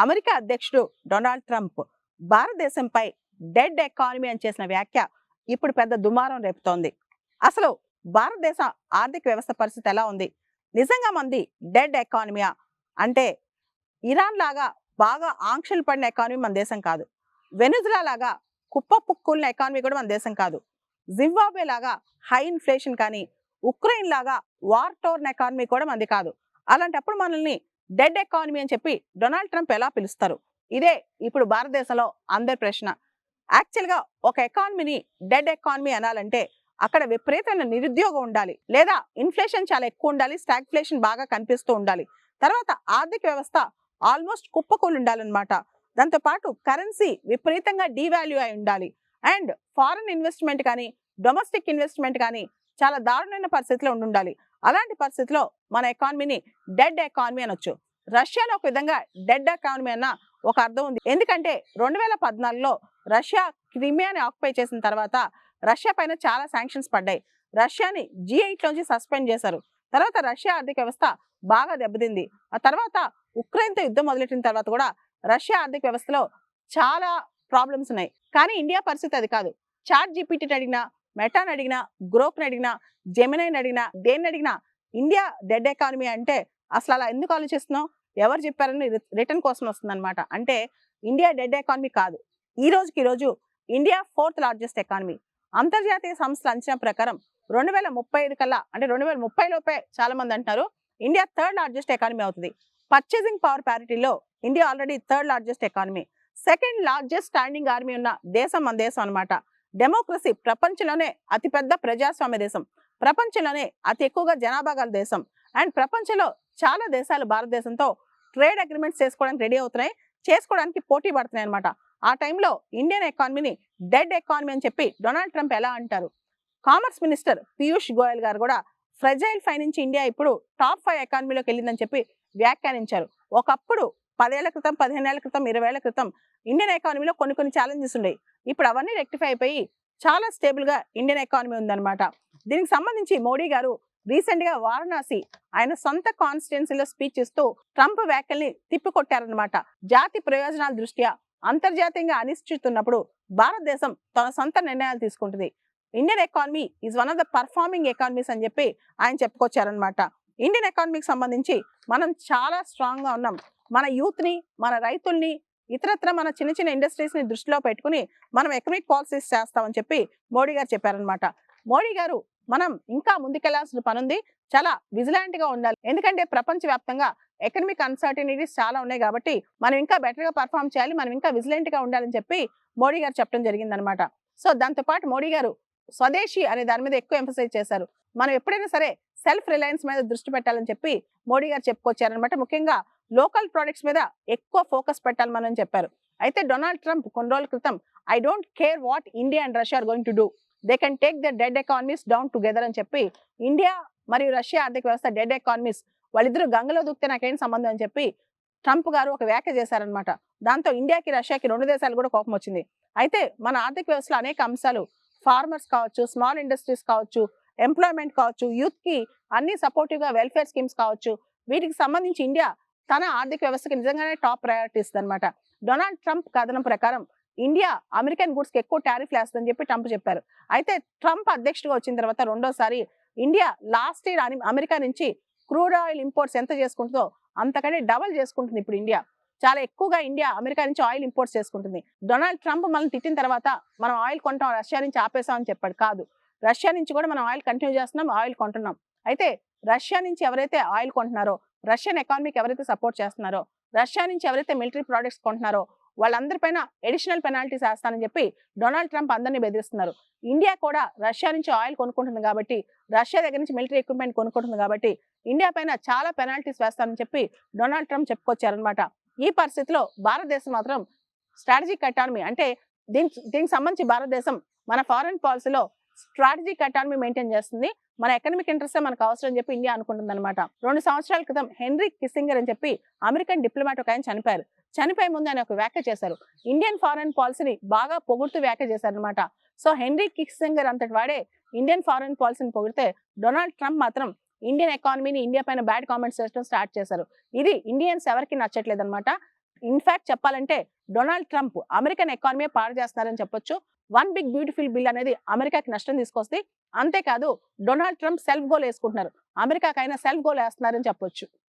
America అధ్యక్షుడు Donald Trump భారతదేశంపై dead economy అని చేసిన వ్యాఖ్య ఇప్పుడు పెద్ద దుమారం రేపుతోంది. అసలు భారతదేశ ఆర్థిక వ్యవస్థ పరిస్థితి ఎలా ఉంది? నిజంగా మంది డెడ్ ఎకానమీయా? అంటే ఇరాన్ లాగా బాగా ఆంక్షలు పడిన ఎకానమీ మన దేశం కాదు. వెనుజులా లాగా కుప్పపుక్కుల్న ఎకానమీ కూడా మన దేశం కాదు. జింబాబ్వే లాగా హై ఇన్ఫ్లేషన్ కానీ, ఉక్రెయిన్ లాగా వార్ టోర్న్ ఎకానమీ కూడా మనది కాదు. అలాంటప్పుడు మనల్ని డెడ్ ఎకానమీ అని చెప్పి డొనాల్డ్ ట్రంప్ ఎలా పిలుస్తారు? ఇదే ఇప్పుడు భారతదేశంలో అందరి ప్రశ్న. యాక్చువల్గా ఒక ఎకానమీని డెడ్ ఎకానమీ అనాలంటే అక్కడ విపరీతమైన నిరుద్యోగం ఉండాలి, లేదా ఇన్ఫ్లేషన్ చాలా ఎక్కువ ఉండాలి, స్టాగ్ఫ్లేషన్ బాగా కనిపిస్తూ ఉండాలి. తర్వాత ఆర్థిక వ్యవస్థ ఆల్మోస్ట్ కుప్పకూలి ఉండాలన్నమాట. దాంతో పాటు కరెన్సీ విపరీతంగా డీవాల్యూ అయి ఉండాలి. అండ్ ఫారెన్ ఇన్వెస్ట్మెంట్ కానీ, డొమెస్టిక్ ఇన్వెస్ట్మెంట్ కానీ చాలా దారుణమైన పరిస్థితిలో ఉండాలి. అలాంటి పరిస్థితిలో మన ఎకానమీని డెడ్ ఎకానమీ అనొచ్చు. రష్యాలో ఒక విధంగా డెడ్ ఎకానమీ అన్న ఒక అర్థం ఉంది. ఎందుకంటే 2014లో రష్యా క్రిమియాని ఆక్యుపై చేసిన తర్వాత రష్యా పైన చాలా శాంక్షన్స్ పడ్డాయి. రష్యాని G8 లోంచి సస్పెండ్ చేశారు. తర్వాత రష్యా ఆర్థిక వ్యవస్థ బాగా దెబ్బతింది. ఆ తర్వాత ఉక్రెయిన్తో యుద్ధం మొదలెట్టిన తర్వాత కూడా రష్యా ఆర్థిక వ్యవస్థలో చాలా ప్రాబ్లమ్స్ ఉన్నాయి. కానీ ఇండియా పరిస్థితి అది కాదు. చాట్ జీపీటీని అడిగినా, మెటాని అడిగినా, గ్రోక్ని అడిగినా, జెమినైని అడిగినా, దేన్ని అడిగినా ఇండియా డెడ్ ఎకానమీ అంటే అసలు అలా ఎందుకు ఆలోచిస్తున్నాం, ఎవరు చెప్పారని రిటర్న్ కోసం వస్తుందన్నమాట. అంటే ఇండియా డెడ్ ఎకానమీ కాదు. ఈ రోజు ఇండియా 4th లార్జెస్ట్ ఎకానమీ. అంతర్జాతీయ సంస్థల అంచనా ప్రకారం 2035 కల్లా, అంటే 2030 లోపే చాలా మంది అంటున్నారు ఇండియా 3rd లార్జెస్ట్ ఎకానమీ అవుతుంది. పర్చేసింగ్ పవర్ ప్యారిటీలో India already 3rd largest economy. 2nd largest standing army ఉన్న దేశం మన దేశం అనమాట. డెమోక్రసీ, ప్రపంచంలోనే అతిపెద్ద ప్రజాస్వామ్య దేశం, ప్రపంచంలోనే అతి ఎక్కువగా జనాభా గల దేశం. అండ్ ప్రపంచంలో చాలా దేశాలు భారతదేశంతో ట్రేడ్ అగ్రిమెంట్స్ చేసుకోవడానికి రెడీ అవుతున్నాయి, చేసుకోవడానికి పోటీ పడుతున్నాయి అనమాట. ఆ టైంలో ఇండియన్ ఎకానమీని డెడ్ ఎకానమీ అని చెప్పి డొనాల్డ్ ట్రంప్ ఎలా అంటారు? కామర్స్ మినిస్టర్ పీయూష్ గోయల్ గారు కూడా ఫ్రెజైల్ ఫై నుంచి ఇండియా ఇప్పుడు టాప్ 5 ఎకానమీలోకి వెళ్ళిందని చెప్పి వ్యాఖ్యానించారు. ఒకప్పుడు 10 ఏళ్ల క్రితం, 15 ఏళ్ల క్రితం, 20 ఏళ్ల క్రితం ఇండియన్ ఎకానమీలో కొన్ని ఛాలెంజెస్ ఉండేవి. ఇప్పుడు అవన్నీ రెక్టిఫై అయిపోయి చాలా స్టేబుల్ గా ఇండియన్ ఎకానమీ ఉందన్నమాట. దీనికి సంబంధించి మోడీ గారు రీసెంట్ గా వారణాసి ఆయన సొంత కాన్స్టిట్యున్సీలో స్పీచ్ ఇస్తూ ట్రంప్ వ్యాఖ్యల్ని తిప్పికొట్టారనమాట. జాతి ప్రయోజనాల దృష్ట్యా అంతర్జాతీయంగా అనిశ్చితి ఉన్నప్పుడు భారతదేశం తన సొంత నిర్ణయాలు తీసుకుంటుంది. Indian economy is one of the performing economies అని చెప్పి ఆయన చెప్పుకొచ్చారనమాట. ఇండియన్ ఎకానమీకి సంబంధించి మనం చాలా స్ట్రాంగ్ గా ఉన్నాం. మన యూత్ ని, మన రైతుల్ని, ఇతరత్ర మన చిన్న చిన్న ఇండస్ట్రీస్ ని దృష్టిలో పెట్టుకుని మనం ఎకనామిక్ పాలసీస్ చేస్తామని చెప్పి మోడీ గారు చెప్పారనమాట. మోడీ గారు మనం ఇంకా ముందుకెళ్లాల్సిన పని ఉంది, చాలా విజిలాంట్ గా ఉండాలి. ఎందుకంటే ప్రపంచవ్యాప్తంగా ఎకనామిక్ అన్సర్టనిటీస్ చాలా ఉన్నాయి కాబట్టి మనం ఇంకా బెటర్ గా పర్ఫామ్ చేయాలి, మనం ఇంకా విజిలెంట్ గా ఉండాలని చెప్పి మోడీ గారు చెప్పడం జరిగిందనమాట. సో దాంతో పాటు మోడీ గారు స్వదేశీ అనే దాని మీద ఎక్కువ ఎంఫసైజ్ చేశారు. మనం ఎప్పుడైనా సరే సెల్ఫ్ రిలయన్స్ మీద దృష్టి పెట్టాలని చెప్పి మోడీ గారు చెప్పుకొచ్చారనమాట. ముఖ్యంగా లోకల్ ప్రొడక్ట్స్ మీద ఎక్కువ ఫోకస్ పెట్టాలి మనం చెప్పారు. అయితే డొనాల్డ్ ట్రంప్ కొన్ని రోజుల క్రితం I don't care what India and Russia are going to do, they can take the dead economies down together అని చెప్పి ఇండియా మరియు రష్యా ఆర్థిక వ్యవస్థ డెడ్ ఎకానమీస్ వాళ్ళిద్దరూ గంగలో దూకితే నాకేం సంబంధం అని చెప్పి ట్రంప్ గారు ఒక వ్యాఖ్య చేశారనమాట. దాంతో ఇండియాకి రష్యాకి 2 దేశాలు కూడా కోపం వచ్చింది. అయితే మన ఆర్థిక వ్యవస్థలో అనేక అంశాలు, ఫార్మర్స్ కావచ్చు, స్మాల్ ఇండస్ట్రీస్ కావచ్చు, ఎంప్లాయ్మెంట్ కావచ్చు, యూత్ కి అన్ని సపోర్టివ్ గా వెల్ఫేర్ స్కీమ్స్ కావచ్చు, వీటికి సంబంధించి ఇండియా తన ఆర్థిక వ్యవస్థకి నిజంగానే టాప్ ప్రయారిటీస్ అనమాట. డొనాల్డ్ ట్రంప్ కథనం ప్రకారం ఇండియా అమెరికన్ గూడ్స్ కి ఎక్కువ టారిఫ్ వేస్తుందని చెప్పి ట్రంప్ చెప్పారు. అయితే ట్రంప్ అధ్యక్షుడిగా వచ్చిన తర్వాత రెండోసారి ఇండియా లాస్ట్ ఇయర్ అమెరికా నుంచి క్రూడ్ ఆయిల్ ఇంపోర్ట్స్ ఎంత చేసుకుంటుందో అంతకంటే డబల్ చేసుకుంటుంది ఇప్పుడు ఇండియా. చాలా ఎక్కువగా ఇండియా అమెరికా నుంచి ఆయిల్ ఇంపోర్ట్స్ చేసుకుంటుంది. డొనాల్డ్ ట్రంప్ మనల్ని తిట్టిన తర్వాత మనం ఆయిల్ కొంటాం, రష్యా నుంచి ఆపేసామని చెప్పాడు. కాదు, రష్యా నుంచి కూడా మనం ఆయిల్ కంటిన్యూ చేస్తున్నాం, ఆయిల్ కొంటున్నాం. అయితే రష్యా నుంచి ఎవరైతే ఆయిల్ కొంటున్నారో, రష్యన్ ఎకానమీకి ఎవరైతే సపోర్ట్ చేస్తున్నారో, రష్యా నుంచి ఎవరైతే మిలిటరీ ప్రొడక్ట్స్ కొంటున్నారో వాళ్ళందరిపైన అడిషనల్ పెనాల్టీస్ వేస్తానని చెప్పి డొనాల్డ్ ట్రంప్ అందరినీ బెదిరిస్తున్నారు. ఇండియా కూడా రష్యా నుంచి ఆయిల్ కొనుక్కుంటుంది కాబట్టి, రష్యా దగ్గర నుంచి మిలిటరీ ఎక్విప్మెంట్ కొనుక్కుంటుంది కాబట్టి ఇండియా పైన చాలా పెనాల్టీస్ వేస్తానని చెప్పి డొనాల్డ్ ట్రంప్ చెప్పుకొచ్చారనమాట. ఈ పరిస్థితిలో భారతదేశం మాత్రం స్ట్రాటజిక్ ఎకానమీ, అంటే దీనికి సంబంధించి భారతదేశం మన ఫారెన్ పాలసీలో స్ట్రాటజిక్ ఎకానమీ మెయింటైన్ చేస్తుంది. మన ఎకనామిక్ ఇంట్రెస్ట్ మనకు అవసరం అని చెప్పి ఇండియా అనుకుంటుంది అనమాట. 2 సంవత్సరాల క్రితం హెన్రీ కిస్సింగర్ అని చెప్పి అమెరికన్ డిప్లొమాట్ ఒక ఆయన చనిపోయారు. చనిపోయే ముందు ఆయన ఒక వ్యాఖ్య చేశారు. ఇండియన్ ఫారెన్ పాలసీని బాగా పొగుడుతూ వ్యాఖ్య చేశారనమాట. సో హెన్రీ కిస్సింగర్ అంతటి వాడే ఇండియన్ ఫారెన్ పాలసీని పొగిడితే డొనాల్డ్ ట్రంప్ మాత్రం ఇండియన్ ఎకానమీని, ఇండియా పైన బ్యాడ్ కామెంట్స్ చేయడం స్టార్ట్ చేశారు. ఇది ఇండియన్స్ ఎవరికి నచ్చట్లేదు అనమాట. ఇన్ఫాక్ట్ చెప్పాలంటే డొనాల్డ్ ట్రంప్ అమెరికన్ ఎకానమీ పాడు చేస్తున్నారని చెప్పొచ్చు. వన్ బిగ్ బ్యూటిఫుల్ బిల్ అనేది అమెరికాకి నష్టం తీసుకొస్తే, అంతేకాదు డొనాల్డ్ ట్రంప్ సెల్ఫ్ గోల్ వేసుకుంటున్నారు. అమెరికాకైనా సెల్ఫ్ గోల్ వేస్తున్నారని చెప్పొచ్చు.